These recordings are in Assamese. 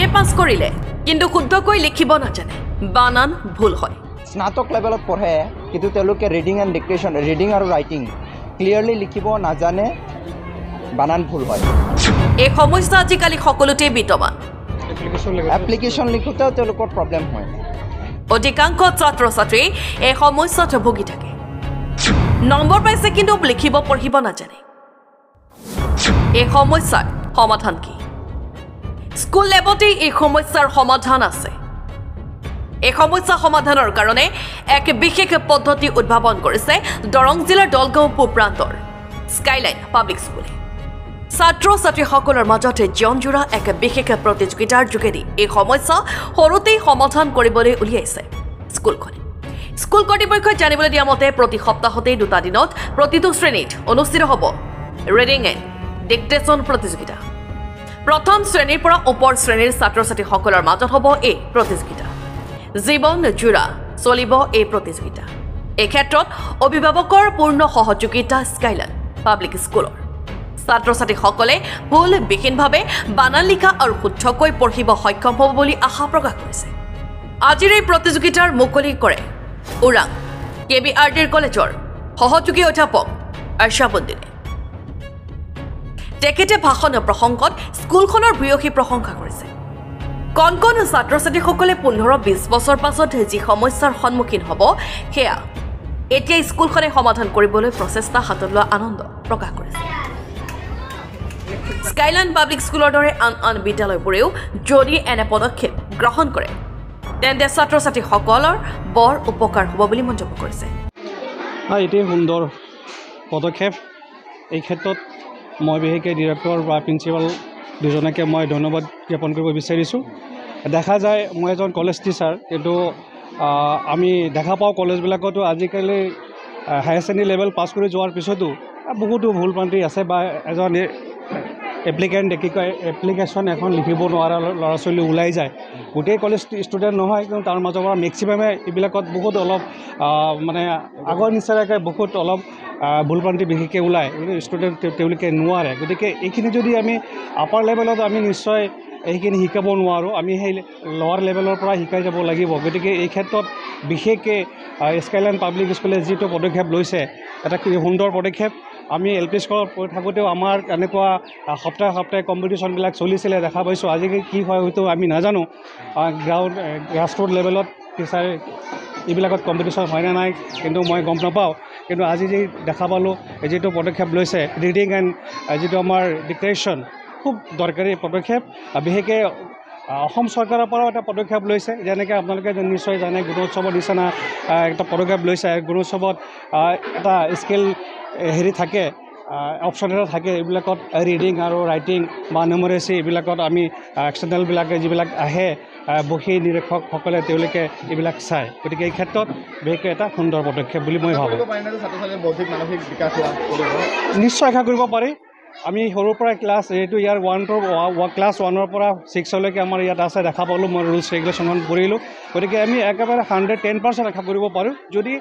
BA পাছ কৰিলে কিন্তু শুদ্ধকৈ লিখিব নাজানে বানান ভুল হয় স্নাতক লেভেলত পঢ়ে কিন্তু তেওঁলোকে ৰিডিং এণ্ড ডিক্টেশ্যন ৰিডিং আৰু ৰাইটিং ক্লিয়াৰলি লিখিব নাজানে বানান ভুল হয় এই সমস্যা আজিকালি সকলোতে বিদ্যমান এপ্লিকেশ্যন লিখোঁতেও তেওঁলোকৰ প্ৰব্লেম হয় অধিকাংশ ছাত্ৰ ছাত্ৰী এই সমস্যাত ভুগি থাকে নম্বৰ পাইছে কিন্তু লিখিব পঢ়িব নাজানে এই সমস্যাৰ সমাধান কি স্কুল লেভেলতে এই সমস্যাৰ সমাধান আছে এই সমস্যা সমাধানৰ কাৰণে এক বিশেষ পদ্ধতি উদ্ভাৱন কৰিছে দৰং জিলাৰ দলগাঁও পূব প্ৰান্তৰ স্কাইলাইন পাব্লিক স্কুলে ছাত্ৰ ছাত্ৰীসকলৰ মাজতে জীৱনজোৰা এক বিশেষ প্ৰতিযোগিতাৰ যোগেদি এই সমস্যা সৰুতেই সমাধান কৰিবলৈ উলিয়াইছে স্কুলখনে স্কুল কৰ্তৃপক্ষই জানিবলৈ দিয়া মতে প্ৰতি সপ্তাহতে দুটা দিনত প্ৰতিটো শ্ৰেণীত অনুষ্ঠিত হ'ব ৰিডিং এণ্ড ডিক্টেশ্যন প্ৰতিযোগিতা প্ৰথম শ্ৰেণীৰ পৰা ওপৰ শ্ৰেণীৰ ছাত্ৰ ছাত্ৰীসকলৰ মাজত হ'ব এই প্ৰতিযোগিতা জীৱন জোৰা চলিব এই প্ৰতিযোগিতা এই ক্ষেত্ৰত অভিভাৱকৰ পূৰ্ণ সহযোগিতা স্কাইলাইন পাব্লিক স্কুলৰ ছাত্ৰ ছাত্ৰীসকলে ভুল বিহীনভাৱে বানান লিখা আৰু শুদ্ধকৈ পঢ়িব সক্ষম হ'ব বুলি আশা প্ৰকাশ কৰিছে আজিৰ এই প্ৰতিযোগিতাৰ মুকলি কৰে ওৰাং KBRDৰ কলেজৰ সহযোগী অধ্যাপক আৰ্শাবুদ্দিনে তেখেতে ভাষণ প্ৰসংগত স্কুলখনৰ ভূয়সী প্ৰশংসা কৰিছে কণ কণ ছাত্ৰ ছাত্ৰীসকলে 15-20 বছৰ পাছত যি সমস্যাৰ সন্মুখীন হ'ব সেয়া এতিয়া স্কুলখনে সমাধান কৰিবলৈ প্ৰচেষ্টা হাতত লোৱা আনন্দ প্ৰকাশ কৰিছে স্কাইলাইন পাব্লিক স্কুলৰ দৰে আন বিদ্যালয়বোৰেও যদি এনে পদক্ষেপ গ্ৰহণ কৰে তেন্তে ছাত্ৰ ছাত্ৰীসকলৰ বৰ উপকাৰ হ'ব বুলি মন্তব্য কৰিছে এটি সুন্দৰ পদক্ষেপ এই ক্ষেত্ৰত মই বিশেষকৈ ডিৰেক্টৰ বা প্ৰিন্সিপাল দুজনকে মই ধন্যবাদ জ্ঞাপন কৰিব বিচাৰিছোঁ দেখা যায় মই এজন কলেজ টিচাৰ কিন্তু আমি দেখা পাওঁ কলেজবিলাকতো আজিকালি হায়াৰ ছেকেণ্ডেৰী লেভেল পাছ কৰি যোৱাৰ পিছতো বহুতো ভুল ভ্ৰান্তি আছে বা এজন এপ্লিকেণ্ট কি কয় এপ্লিকেশ্যন এখন লিখিব নোৱাৰা ল'ৰা ছোৱালী ওলাই যায় গোটেই কলেজ ষ্টুডেণ্ট নহয় কিন্তু তাৰ মাজৰ পৰা মেক্সিমামে এইবিলাকত বহুত অলপ মানে আগৰ নিচিনাকৈ বহুত অলপ ভুল ভ্ৰান্তি বিশেষকৈ ওলায় ষ্টুডেণ্ট তেওঁলোকে নোৱাৰে গতিকে এইখিনি যদি আমি আপাৰ লেভেলত আমি নিশ্চয় এইখিনি শিকাব নোৱাৰোঁ আমি সেই লোৱাৰ লেভেলৰ পৰা শিকাই যাব লাগিব গতিকে এই ক্ষেত্ৰত বিশেষকৈ স্কাইলাইন পাব্লিক স্কুলে যিটো পদক্ষেপ লৈছে এটা সুন্দৰ পদক্ষেপ আমি LP স্কুলত পঢ়ি থাকোঁতেও আমাৰ এনেকুৱা সপ্তাহে কম্পিটিশ্যনবিলাক চলিছিলে দেখা পাইছোঁ আজিকালি কি হয় হয়তো আমি নাজানো গ্ৰাছৰুট লেভেলত টিচাৰ এইবিলাকত কম্পিটিশ্যন হয়নে নাই কিন্তু মই গম নাপাওঁ কিন্তু আজি যি দেখা পালোঁ যিটো পদক্ষেপ লৈছে ৰিডিং এণ্ড যিটো আমাৰ ডিক্টেশ্যন খুব দৰকাৰী পদক্ষেপ বিশেষকৈ অসম চৰকাৰৰ পৰাও এটা পদক্ষেপ লৈছে যেনেকৈ আপোনালোকে নিশ্চয় জানে গুণোৎসৱৰ নিচিনা এটা পদক্ষেপ লৈছে গুণোৎসৱত এটা স্কিল হেৰি থাকে অপশ্যন এটা থাকে এইবিলাকত ৰিডিং আৰু ৰাইটিং বা নিউমাৰেচি এইবিলাকত আমি এক্সটাৰ্নেলবিলাকে যিবিলাক আহে বহি নিৰীক্ষকসকলে তেওঁলোকে এইবিলাক চায় গতিকে এই ক্ষেত্ৰত বিশেষকৈ এটা সুন্দৰ পদক্ষেপ বুলি মই ভাবোঁ নিশ্চয় আশা কৰিব পাৰি আমি সৰুৰ পৰা ক্লাছ এইটো ইয়াৰ ক্লাছ 1ৰ পৰা 6লৈকে আমাৰ ইয়াত আছে দেখা পালোঁ মই ৰুলছ ৰেগুলেশ্যনখন পঢ়িলোঁ গতিকে আমি একেবাৰে 110% আশা কৰিব পাৰোঁ যদি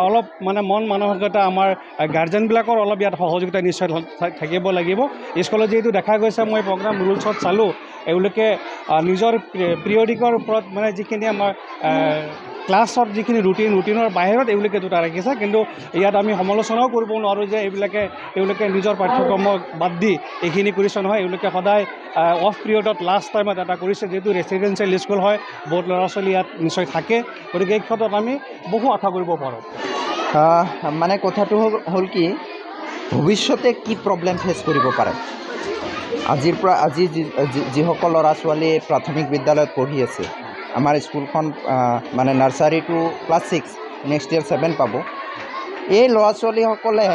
অলপ মানে মন মানসিকতা আমাৰ গাৰ্জেনবিলাকৰ অলপ ইয়াত সহযোগিতা নিশ্চয় থাকিব লাগিব স্কুলত যিহেতু দেখা গৈছে মই প্ৰগ্ৰাম ৰুলছত চালোঁ এওঁলোকে নিজৰ পিৰিয়ডিকৰ ওপৰত মানে যিখিনি আমাৰ ক্লাছৰ যিখিনি ৰুটিনৰ বাহিৰত এওঁলোকে দুটা ৰাখিছে কিন্তু ইয়াত আমি সমালোচনাও কৰিব নোৱাৰোঁ যে এওঁলোকে নিজৰ পাঠ্যক্ৰম বাদ দি এইখিনি কৰিছে নহয় এওঁলোকে সদায় অফ পিৰিয়ডত লাষ্ট টাইমত এটা কৰিছে যিহেতু ৰেচিডেঞ্চিয়েল স্কুল হয় বহুত ল'ৰা ছোৱালী ইয়াত নিশ্চয় থাকে গতিকে এই ক্ষেত্ৰত আমি বহু আশা কৰিব পাৰোঁ মানে কথাটো হ'ল কি ভৱিষ্যতে কি প্ৰব্লেম ফেচ কৰিব পাৰে আজি যিসকল ল'ৰা ছোৱালীয়ে প্ৰাথমিক বিদ্যালয়ত পঢ়ি আছে আমাৰ স্কুলখন মানে nursery to class 6 next year 7 পাব এই ল'ৰা ছোৱালীসকলে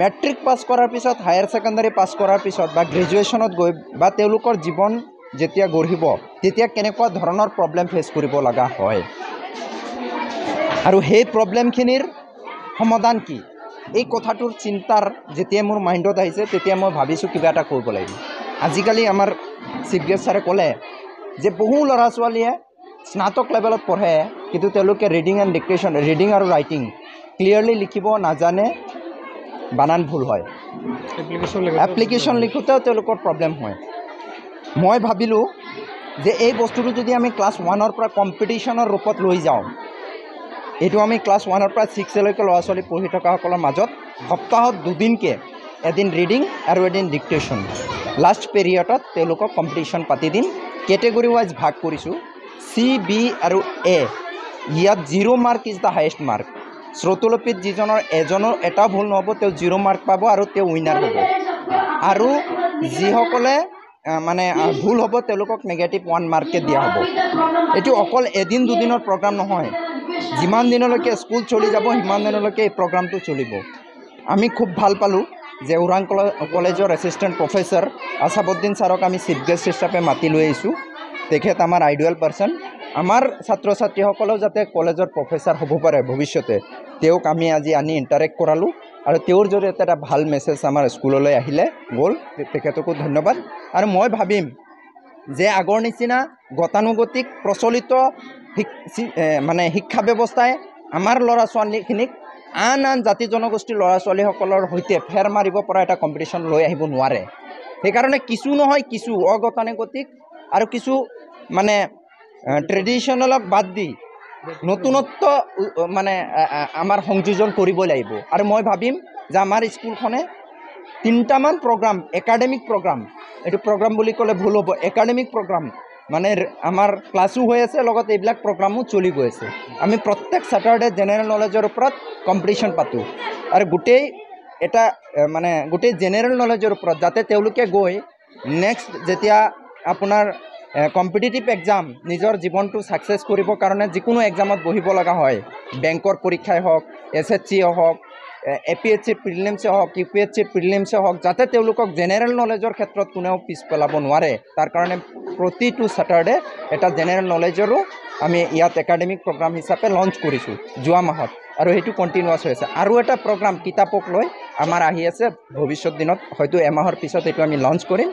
মেট্ৰিক পাছ কৰাৰ পিছত হায়াৰ ছেকেণ্ডাৰী পাছ কৰাৰ পিছত বা গ্ৰেজুৱেশ্যনত গৈ বা তেওঁলোকৰ জীৱন যেতিয়া গঢ়িব তেতিয়া কেনেকুৱা ধৰণৰ প্ৰব্লেম ফেচ কৰিব লগা হয় আৰু সেই প্ৰব্লেমখিনিৰ সমাধান কি এই কথাটোৰ চিন্তাৰ যেতিয়া মোৰ মাইণ্ডত আহিছে তেতিয়া মই ভাবিছোঁ কিবা এটা কৰিব লাগিব আজিকালি আমাৰ চিফ গেষ্ট ছাৰে ক'লে যে বহু ল'ৰা ছোৱালীয়ে স্নাতক লেভেলত পঢ়ে কিন্তু তেওঁলোকে ৰিডিং এণ্ড ডিক্টেশ্যন ৰিডিং আৰু ৰাইটিং ক্লিয়াৰলি লিখিব নাজানে বানান ভুল হয় এপ্লিকেশ্যন লিখোঁতেও তেওঁলোকৰ প্ৰব্লেম হয় মই ভাবিলোঁ যে এই বস্তুটো যদি আমি ক্লাছ 1-ৰ পৰা কম্পিটিশ্যনৰ ৰূপত লৈ যাওঁ, এইটো আমি ক্লাছ 1-ৰ পৰা 6লৈকে ল'ৰা ছোৱালী পঢ়ি থকাসকলৰ মাজত সপ্তাহত 2 দিনকৈ এদিন ৰিডিং আৰু এদিন ডিক্টেশ্যন, লাষ্ট পিৰিয়ডত তেওঁলোকক কম্পিটিশ্যন পাতি দিম। কেটেগৰী ৱাইজ ভাগ কৰিছোঁ, চি, বি আৰু এ। ইয়াত 0 mark is the highest mark. শ্ৰোতলিপিত যিজনৰ এজনৰ এটা ভুল নহ'ব, তেওঁ 0 মাৰ্ক পাব আৰু তেওঁ উইনাৰ হ'ব। আৰু যিসকলে মানে ভুল হ'ব তেওঁলোকক -1 মাৰ্ককৈ দিয়া হ'ব। এইটো অকল এদিন দুদিনৰ প্ৰগ্ৰাম নহয়, যিমান দিনলৈকে স্কুল চলি যাব সিমান দিনলৈকে এই প্ৰগ্ৰামটো চলিব। আমি খুব ভাল পালোঁ যে ওৰাং কলেজৰ এছিষ্টেণ্ট প্ৰফেচাৰ আছাবুদ্দিন ছাৰক আমি চিফ গেষ্ট হিচাপে মাতি লৈ আহিছোঁ। তেখেত আমাৰ আইডিয়েল পাৰ্চন। আমাৰ ছাত্ৰ ছাত্ৰীসকলেও যাতে কলেজৰ প্ৰফেচাৰ হ'ব পাৰে ভৱিষ্যতে, তেওঁক আমি আজি আনি ইণ্টাৰেক্ট কৰালোঁ আৰু তেওঁৰ জৰিয়তে এটা ভাল মেছেজ আমাৰ স্কুললৈ আহিলে গ'ল। তেখেতকো ধন্যবাদ। আৰু মই ভাবিম যে আগৰ নিচিনা গতানুগতিক প্ৰচলিত মানে শিক্ষা ব্যৱস্থাই আমাৰ ল'ৰা ছোৱালীখিনিক আন জাতি জনগোষ্ঠীৰ ল'ৰা ছোৱালীসকলৰ সৈতে ফেৰ মাৰিব পৰা এটা কম্পিটিশ্যন লৈ আহিব নোৱাৰে। সেইকাৰণে কিছু নহয় কিছু অগতানুগতিক আৰু কিছু মানে ট্ৰেডিশ্যনেলক বাদ দি নতুনত্ব মানে আমাৰ সংযোজন কৰিব লাগিব। আৰু মই ভাবিম যে আমাৰ স্কুলখনে 3টামান প্ৰগ্ৰাম, একাডেমিক প্ৰগ্ৰাম, এইটো প্ৰগ্ৰাম বুলি ক'লে ভুল হ'ব, একাডেমিক প্ৰগ্ৰাম মানে আমাৰ ক্লাছো হৈ আছে, লগত এইবিলাক প্ৰগ্ৰামো চলি গৈ আছে। আমি প্ৰত্যেক ছেটাৰডে জেনেৰেল নলেজৰ ওপৰত কম্পিটিশ্যন পাতোঁ আৰু গোটেই জেনেৰেল নলেজৰ ওপৰত, যাতে তেওঁলোকে গৈ নেক্সট যেতিয়া আপোনাৰ কম্পিটিটিভ এক্সাম নিজৰ জীৱনটো ছাকচেছ কৰিবৰ কাৰণে যিকোনো এক্সামত বহিব লগা হয়, বেংকৰ পৰীক্ষাই হওক, SSC হওক, APSC প্ৰিলিমছে হওক, UPSC প্ৰিলিমছে হওক, যাতে তেওঁলোকক জেনেৰেল নলেজৰ ক্ষেত্ৰত কোনেও পিছ পেলাব নোৱাৰে, তাৰ কাৰণে প্ৰতিটো ছেটাৰডে এটা জেনেৰেল নলেজৰো আমি ইয়াত একাডেমিক প্ৰগ্ৰাম হিচাপে লঞ্চ কৰিছোঁ যোৱা মাহত, আৰু সেইটো কণ্টিনিউৱাছ হৈ আছে। আৰু এটা প্ৰগ্ৰাম কিতাপক লৈ আমাৰ আহি আছে, ভৱিষ্যত দিনত হয়তো এমাহৰ পিছত এইটো আমি লঞ্চ কৰিম।